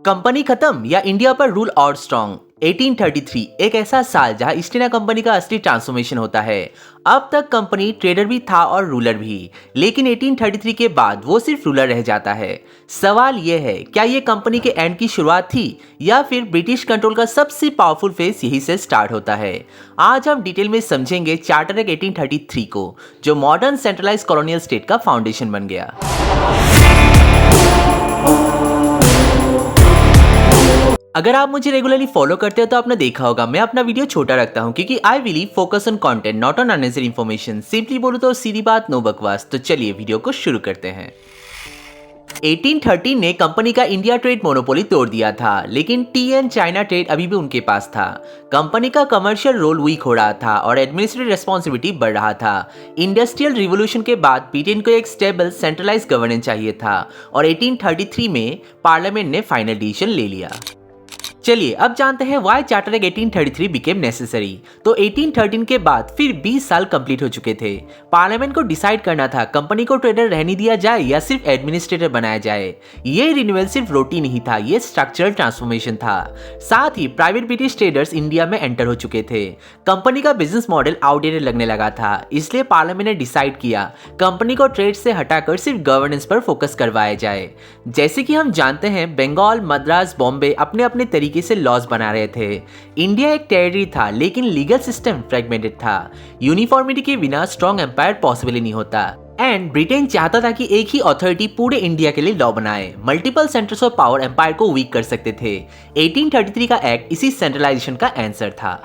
Company खत्म या India पर रूल और स्ट्रॉन्ग। 1833 एक ऐसा साल जहां ईस्ट इंडिया कंपनी का असली ट्रांसफॉर्मेशन होता है। अब तक कंपनी ट्रेडर भी था और रूलर भी, लेकिन 1833 के बाद वो सिर्फ रूलर रह जाता है। सवाल यह है, क्या ये कंपनी के एंड की शुरुआत थी या फिर ब्रिटिश कंट्रोल का सबसे पावरफुल फेज यही से स्टार्ट होता है। आज हम डिटेल में समझेंगे चार्टर एक्ट 1833 को, जो मॉडर्न सेंट्रलाइज कॉलोनियल स्टेट का फाउंडेशन बन गया। अगर आप मुझे रेगुलरली फॉलो करते हो तो आपने देखा होगा मैं अपना वीडियो छोटा रखता हूं, क्योंकि I believe focus on content not on unnecessary information. Simply बोलूं तो सीधी बात, नो बकवास। तो चलिए वीडियो को शुरू करते हैं। 1813 ने कंपनी का इंडिया ट्रेड मोनोपोली तोड़ दिया था, लेकिन टी एंड चाइना ट्रेड अभी भी उनके पास था। कंपनी का कमर्शियल रोल वीक हो रहा था और एडमिनिस्ट्रेटिव रिस्पॉन्सिबिलिटी बढ़ रहा था। इंडस्ट्रियल रिवॉल्यूशन के बाद ब्रिटेन को एक स्टेबल सेंट्रलाइज गवर्नेंस चाहिए था और 1833 में पार्लियामेंट ने फाइनल डिसीजन ले लिया। चलिए अब जानते हैं why charter act 1833 became necessary. तो 1813 के बाद फिर 20 साल कंप्लीट हो चुके थे। पार्लियामेंट को डिसाइड करना था कंपनी को ट्रेडर रहने दिया जाए या सिर्फ एडमिनिस्ट्रेटर बनाया जाए। ये रिन्यूअल सिर्फ रोटी नहीं था, ये स्ट्रक्चरल ट्रांसफॉर्मेशन था। साथ ही प्राइवेट ब्रिटिश ट्रेडर्स इंडिया में एंटर हो चुके थे। कंपनी का बिजनेस मॉडल आउटडेटेड लगने लगा था, इसलिए पार्लियामेंट ने डिसाइड किया कंपनी को ट्रेड से हटाकर सिर्फ गवर्नेंस पर फोकस करवाया जाए। जैसे कि हम जानते हैं, बंगाल, मद्रास, बॉम्बे अपने अपने तरीके से लॉज बना रहे थे। इंडिया एक टेरिटरी था, लेकिन लीगल सिस्टम फ्रेगमेंटेड था। यूनिफॉर्मिटी के बिना स्ट्रॉन्ग एम्पायर पॉसिबल ही नहीं होता। एंड ब्रिटेन चाहता था कि एक ही अथॉरिटी पूरे इंडिया के लिए लॉ बनाए। Multiple centres of power empire को वीक कर सकते थे। 1833 का एक्ट इसी सेंट्रलाइजेशन का आंसर था।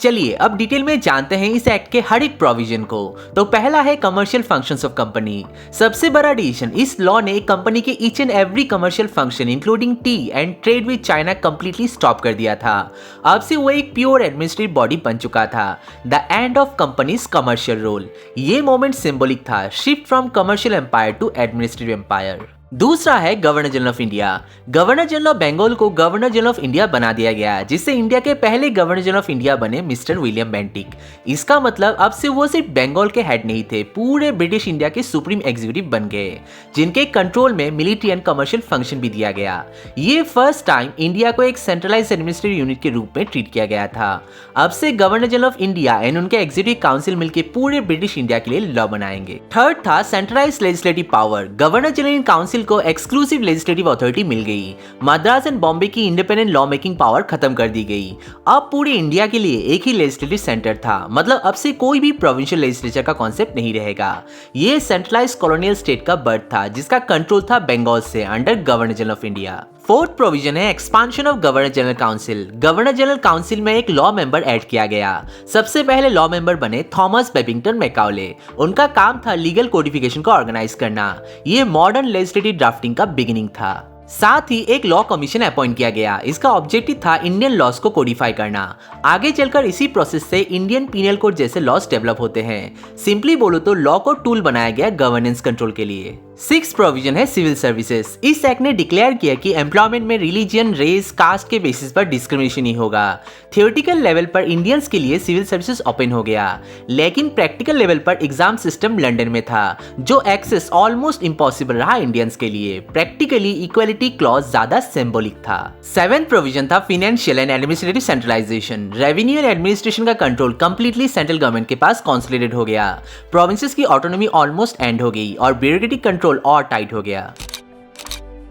चलिए अब डिटेल में जानते हैं इस एक्ट के हर एक प्रोविजन को। तो पहला है कमर्शियल फंक्शंस ऑफ कंपनी। सबसे बड़ा डिसीजन, इस लॉ ने कंपनी के each and every commercial function including T and trade with China completely stop कर दिया था। अब से वो एक प्योर एडमिनिस्ट्रेटिव बॉडी बन चुका था। The end of companies commercial role. ये मोमेंट सिंबॉलिक था, shift from commercial empire to administrative empire. दूसरा है governor general of India. Governor general of Bengal को गवर्नर जनरल ऑफ इंडिया बना दिया गया, जिससे इंडिया के पहले गवर्नर जनरल ऑफ इंडिया बने मिस्टर विलियम बेंटिक। इसका मतलब अब से वो सिर्फ बंगाल के हेड नहीं थे, पूरे ब्रिटिश इंडिया के सुप्रीम एग्जीक्यूटिव बन गए, जिनके कंट्रोल में मिलिट्री एंड कमर्शियल फंक्शन भी दिया गया। ये फर्स्ट टाइम इंडिया को एक सेंट्रलाइज एडमिनिस्ट्रेटिव यूनिट के रूप में ट्रीट किया गया था। अब से governor general of India and उनके एग्जीक्यूटिव काउंसिल मिलकर पूरे ब्रिटिश इंडिया के लिए लॉ बनाएंगे। थर्ड था centralise legislative power. Governor general council को एक्सक्लूसिव लेजिस्लेटिव अथॉरिटी मिल गई। मद्रास एंड बॉम्बे की इंडिपेंडेंट लॉ मेकिंग पावर खत्म कर दी गई। अब पूरे इंडिया के लिए एक ही लेजिस्लेटिव सेंटर था, मतलब अब से कोई भी प्रोविंशियल लेजिस्लेचर का कॉन्सेप्ट नहीं रहेगा। ये सेंट्रलाइज कॉलोनियल स्टेट का बर्थ था, जिसका कंट्रोल था बंगाल से under governor general of India. Fourth provision है expansion of governor general council. Governor general council में एक लॉ मेंबर ऐड किया गया। सबसे पहले लॉ मेंबर बने थॉमस बेबिंगटन मैकाउले। उनका काम था लीगल कोडिफिकेशन को ऑर्गेनाइज करना। ये मॉडर्न लेजिस्लेटिव ड्राफ्टिंग का बिगिनिंग था। साथ ही एक लॉ कमीशन अपॉइंट किया गया। इसका ऑब्जेक्टिव था इंडियन लॉस को कोडिफाई करना। आगे चलकर इसी प्रोसेस से इंडियन पीनल कोड जैसे लॉस डेवलप होते हैं। सिंपली बोलो तो लॉ को टूल बनाया गया गवर्नेंस कंट्रोल के लिए। सिक्स प्रोविजन है सिविल सर्विसेज। इस एक्ट ने डिक्लेयर किया कि एम्प्लॉयमेंट में रिलीजन, रेस, कास्ट के बेसिस पर डिस्क्रिमिनेशन नहीं होगा। थियोरेटिकल लेवल पर इंडियंस के लिए सिविल सर्विसेज ओपन हो गया, लेकिन प्रैक्टिकल लेवल पर एग्जाम सिस्टम लंदन में था, जो एक्सेस ऑलमोस्ट इम्पॉसिबल रहा इंडियंस के लिए। प्रैक्टिकली इक्वालिटी क्लॉज ज्यादा सिंबॉलिक था। सेवेंथ प्रोविजन था financial and administrative centralisation. Revenue and administration का कंट्रोल कंप्लीटली सेंट्रल गवर्नमेंट के पास कॉन्सोलिडेट हो गया। प्रोविंसेस की ऑटोनॉमी ऑलमोस्ट एंड हो गई और ब्यूरोक्रेटिक कंट्रोल और टाइट हो गया।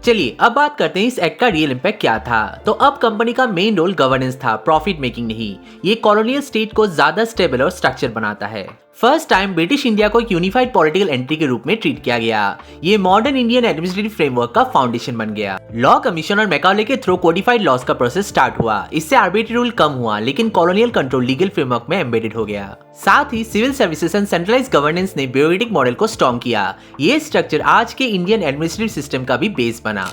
चलिए अब बात करते हैं इस एक्ट का रियल इंपैक्ट क्या था। तो अब कंपनी का मेन रोल गवर्नेंस था, प्रॉफिट मेकिंग नहीं। ये कॉलोनियल स्टेट को ज्यादा स्टेबल और स्ट्रक्चर बनाता है। फर्स्ट टाइम ब्रिटिश इंडिया को एक यूनिफाइड पॉलिटिकल एंट्री के रूप में ट्रीट किया गया। ये मॉडर्न इंडियन एडमिनिस्ट्रेटिव फ्रेमवर्क का फाउंडेशन बन गया। लॉ कमीशन और मैकाउले के थ्रू कोडिफाइड लॉस का प्रोसेस स्टार्ट हुआ। इससे आर्बिट्री रूल कम हुआ, लेकिन कॉलोनियल कंट्रोल लीगल फ्रेमवर्क में एम्बेडेड हो गया। साथ ही civil services and centralise governance ने ब्यूरोक्रेटिक मॉडल को स्ट्रॉन्ग किया। ये स्ट्रक्चर आज के इंडियन एडमिनिस्ट्रेटिव सिस्टम का भी बेस बना।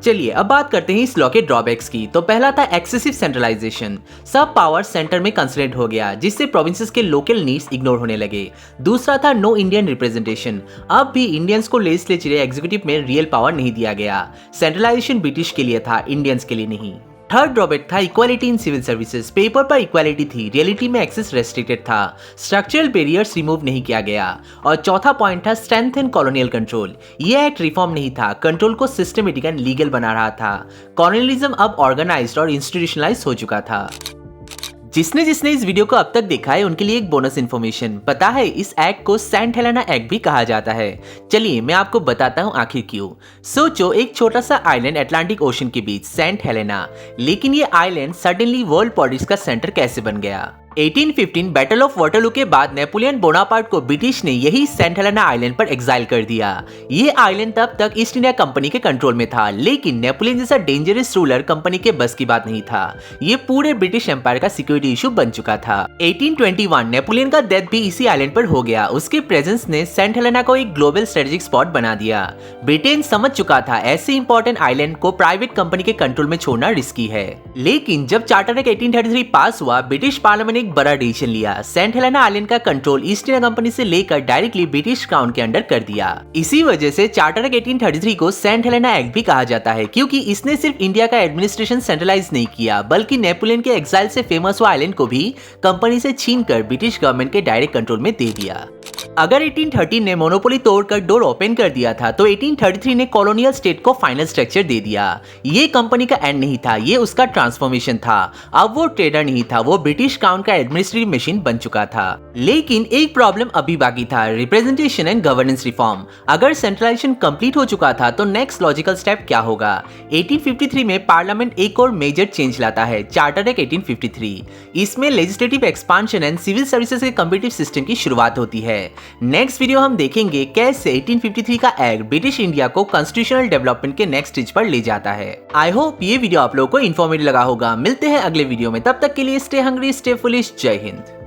चलिए अब बात करते हैं इस लॉ के ड्रॉबैक्स की। तो पहला था एक्सेसिव सेंट्रलाइजेशन। सब पावर सेंटर में कंसंट्रेट हो गया, जिससे प्रोविंसेस के लोकल नीड्स इग्नोर होने लगे। दूसरा था नो इंडियन रिप्रेजेंटेशन। अब भी इंडियंस को लेजिस्लेचर या एग्जीक्यूटिव में रियल पावर नहीं दिया गया। सेंट्रलाइजेशन ब्रिटिश के लिए था, इंडियंस के लिए नहीं। थर्ड ड्रॉबैक था equality in civil services. Paper पर इक्वालिटी थी, रियलिटी में एक्सेस रेस्ट्रिक्टेड था, स्ट्रक्चरल बैरियर्स रिमूव नहीं किया गया। और चौथा पॉइंट था स्ट्रेंथ इन कॉलोनियल कंट्रोल। ये एक्ट रिफॉर्म नहीं था, कंट्रोल को सिस्टमेटिक एंड लीगल बना रहा था। कॉलोनियलिज्म अब ऑर्गेनाइज्ड और इंस्टीट्यूशनलाइज हो चुका था। जिसने जिसने इस वीडियो को अब तक देखा है उनके लिए एक बोनस इन्फॉर्मेशन। पता है इस एक्ट को सेंट हेलेना एक्ट भी कहा जाता है। चलिए मैं आपको बताता हूँ आखिर क्यों। सोचो एक छोटा सा आइलैंड अटलांटिक ओशन के बीच, सेंट हेलेना, लेकिन ये आइलैंड सडनली वर्ल्ड पॉलिटिक्स का सेंटर कैसे बन गया? 1815 बैटल ऑफ वाटरलू के बाद नेपोलियन बोनापार्ट को ब्रिटिश ने यही सेंट हेलेना आइलैंड पर एग्जाइल कर दिया। ये आइलैंड तब तक ईस्ट इंडिया कंपनी के कंट्रोल में था, लेकिन नेपोलियन जैसा डेंजरस रूलर कंपनी के बस की बात नहीं था। ये पूरे ब्रिटिश एम्पायर का सिक्योरिटी इशू बन चुका था। 1821 नेपोलियन का डेथ भी इसी आइलैंड पर हो गया। उसके प्रेजेंस ने सेंट हेलेना को एक ग्लोबल स्ट्रेटेजिक स्पॉट बना दिया। ब्रिटेन समझ चुका था ऐसे इंपॉर्टेंट आइलैंड को प्राइवेट कंपनी के कंट्रोल में छोड़ना रिस्की है। लेकिन जब चार्टर एक्ट 1833 पास हुआ, ब्रिटिश पार्लियामेंट ने एक बड़ा डिसीजन लिया। सेंट हेलेना आइलैंड का कंट्रोल ईस्ट इंडिया कंपनी से लेकर डायरेक्टली ब्रिटिश क्राउन के अंडर कर दिया। इसी वजह से चार्टर एक्ट 1833 को सेंट हेलेना एक्ट भी कहा जाता है, क्योंकि इसने सिर्फ इंडिया का एडमिनिस्ट्रेशन सेंट्रलाइज नहीं किया, बल्कि नेपोलियन के एक्साइल से फेमस हुआ आइलैंड को भी कंपनी से छीनकर ब्रिटिश गवर्नमेंट के डायरेक्ट कंट्रोल में दे दिया। अगर 1813 ने मोनोपोली तोड़कर डोर ओपन कर दिया था, तो 1833 ने कॉलोनियल स्टेट को फाइनल स्ट्रक्चर दे दिया। ये कंपनी का एंड नहीं था, ये उसका ट्रांसफॉर्मेशन था। अब वो ट्रेडर नहीं था, वो ब्रिटिश क्राउन का एडमिनिस्ट्रेटिव मशीन बन चुका था। लेकिन एक प्रॉब्लम अभी बाकी था, रिप्रेजेंटेशन एंड गवर्नेंस रिफॉर्म। अगर सेंट्रलाइजेशन कंप्लीट हो चुका था, तो नेक्स्ट लॉजिकल स्टेप क्या होगा? 1853 में पार्लियामेंट एक और मेजर चेंज लाता है, चार्टर एक्ट 1853। इसमें legislative expansion and civil services के कॉम्पिटिटिव सिस्टम की शुरुआत होती है। नेक्स्ट वीडियो हम देखेंगे कैसे 1853 का एक्ट ब्रिटिश इंडिया को कॉन्स्टिट्यूशनल डेवलपमेंट के नेक्स्ट स्टेज पर ले जाता है। आई होप ये वीडियो आप लोगों को इन्फॉर्मेटिव लगा होगा। मिलते हैं अगले वीडियो में, तब तक के लिए स्टे हंग्री, स्टे फुलिश। जय हिंद।